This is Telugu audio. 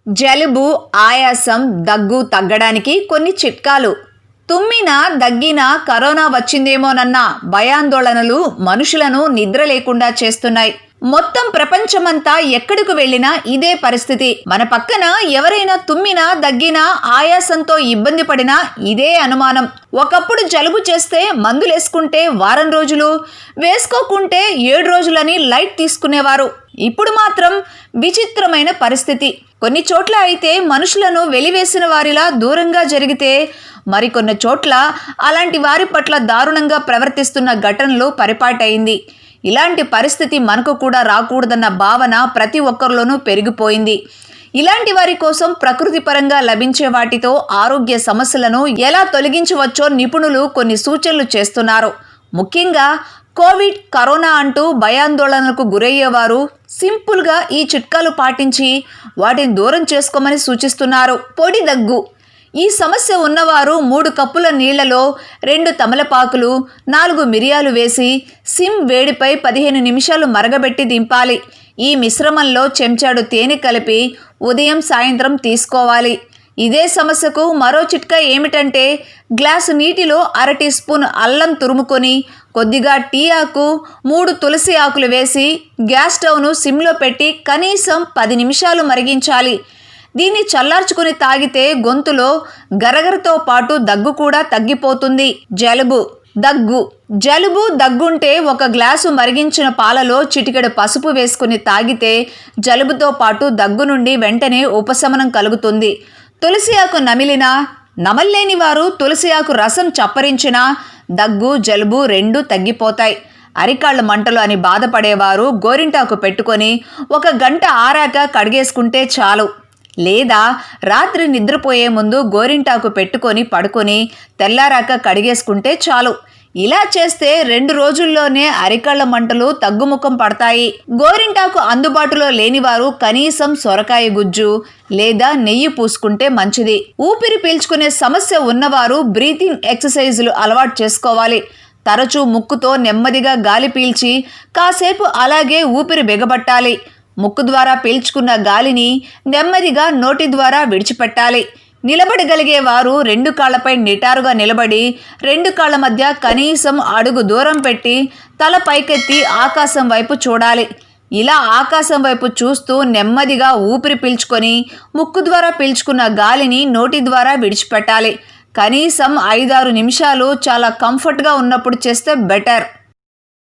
జలుబు, ఆయాసం, దగ్గు తగ్గడానికి కొన్ని చిట్కాలు. తుమ్మినా, దగ్గినా కరోనా వచ్చిందేమోనన్న భయాందోళనలు మనుషులను నిద్ర లేకుండా చేస్తున్నాయి. మొత్తం ప్రపంచమంతా ఎక్కడికి వెళ్ళినా ఇదే పరిస్థితి. మన పక్కన ఎవరైనా తుమ్మినా, దగ్గినా, ఆయాసంతో ఇబ్బంది పడినా ఇదే అనుమానం. ఒకప్పుడు జలుబు చేస్తే మందులేసుకుంటే వారం రోజులు, వేసుకోకుంటే 7 రోజులని లైట్ తీసుకునేవారు. ఇప్పుడు మాత్రం విచిత్రమైన పరిస్థితి. కొన్ని చోట్ల అయితే మనుషులను వెలివేసిన వారిలా దూరంగా జరిగితే, మరికొన్ని చోట్ల అలాంటి వారి పట్ల దారుణంగా ప్రవర్తిస్తున్న ఘటనలు పరిపాటైంది. ఇలాంటి పరిస్థితి మనకు కూడా రాకూడదన్న భావన ప్రతి ఒక్కరిలోనూ పెరిగిపోయింది. ఇలాంటి వారి కోసం ప్రకృతి పరంగా లభించే వాటితో ఆరోగ్య సమస్యలను ఎలా తొలగించవచ్చో నిపుణులు కొన్ని సూచనలు చేస్తున్నారు. ముఖ్యంగా కోవిడ్, కరోనా అంటూ భయాందోళనలకు గురయ్యేవారు సింపుల్గా ఈ చిట్కాలు పాటించి వాటిని దూరం చేసుకోమని సూచిస్తున్నారు. పొడి దగ్గు. ఈ సమస్య ఉన్నవారు 3 కప్పుల నీళ్లలో 2 తమలపాకులు, 4 మిరియాలు వేసి సిమ్ వేడిపై 15 నిమిషాలు మరగబెట్టి దింపాలి. ఈ మిశ్రమంలో చెంచాడు తేనె కలిపి ఉదయం, సాయంత్రం తీసుకోవాలి. ఇదే సమస్యకు మరో చిట్కా ఏమిటంటే, గ్లాసు నీటిలో 1/2 టీ స్పూన్ అల్లం తురుముకొని కొద్దిగా టీ ఆకు, 3 తులసి ఆకులు వేసి గ్యాస్ స్టవ్ను సిమ్లో పెట్టి కనీసం 10 నిమిషాలు మరిగించాలి. దీన్ని చల్లార్చుకుని తాగితే గొంతులో గరగరతో పాటు దగ్గు కూడా తగ్గిపోతుంది. జలుబు, దగ్గు. జలుబు, దగ్గుంటే 1 గ్లాసు మరిగించిన పాలలో చిటికెడు పసుపు వేసుకుని తాగితే జలుబుతో పాటు దగ్గు నుండి వెంటనే ఉపశమనం కలుగుతుంది. తులసి ఆకు నమిలినా, నమల్లేని వారు తులసి ఆకు రసం చప్పరించినా దగ్గు, జలుబు 2 తగ్గిపోతాయి. అరికాళ్ళ మంటలు అని బాధపడేవారు గోరింటాకు పెట్టుకొని 1 గంట ఆరాక కడిగేసుకుంటే చాలు. లేదా రాత్రి నిద్రపోయే ముందు గోరింటాకు పెట్టుకొని పడుకొని తెల్లారాక కడిగేసుకుంటే చాలు. ఇలా చేస్తే 2 రోజుల్లోనే అరికాళ్ళ మంటలు తగ్గుముఖం పడతాయి. గోరింటాకు అందుబాటులో లేనివారు కనీసం సొరకాయ గుజ్జు లేదా నెయ్యి పూసుకుంటే మంచిది. ఊపిరి పీల్చుకునే సమస్య ఉన్నవారు బ్రీతింగ్ ఎక్సర్సైజులు అలవాటు చేసుకోవాలి. తరచూ ముక్కుతో నెమ్మదిగా గాలి పీల్చి కాసేపు అలాగే ఊపిరి బిగబట్టాలి. ముక్కు ద్వారా పీల్చుకున్న గాలిని నెమ్మదిగా నోటి ద్వారా విడిచిపెట్టాలి. నిలబడగలిగే వారు 2 కాళ్లపై నిటారుగా నిలబడి 2 కాళ్ల మధ్య కనీసం అడుగు దూరం పెట్టి తల పైకెత్తి ఆకాశం వైపు చూడాలి. ఇలా ఆకాశం వైపు చూస్తూ నెమ్మదిగా ఊపిరి పీల్చుకొని ముక్కు ద్వారా పీల్చుకున్న గాలిని నోటి ద్వారా విడిచిపెట్టాలి. కనీసం 5-6 నిమిషాలు చాలా కంఫర్ట్గా ఉన్నప్పుడు చేస్తే బెటర్.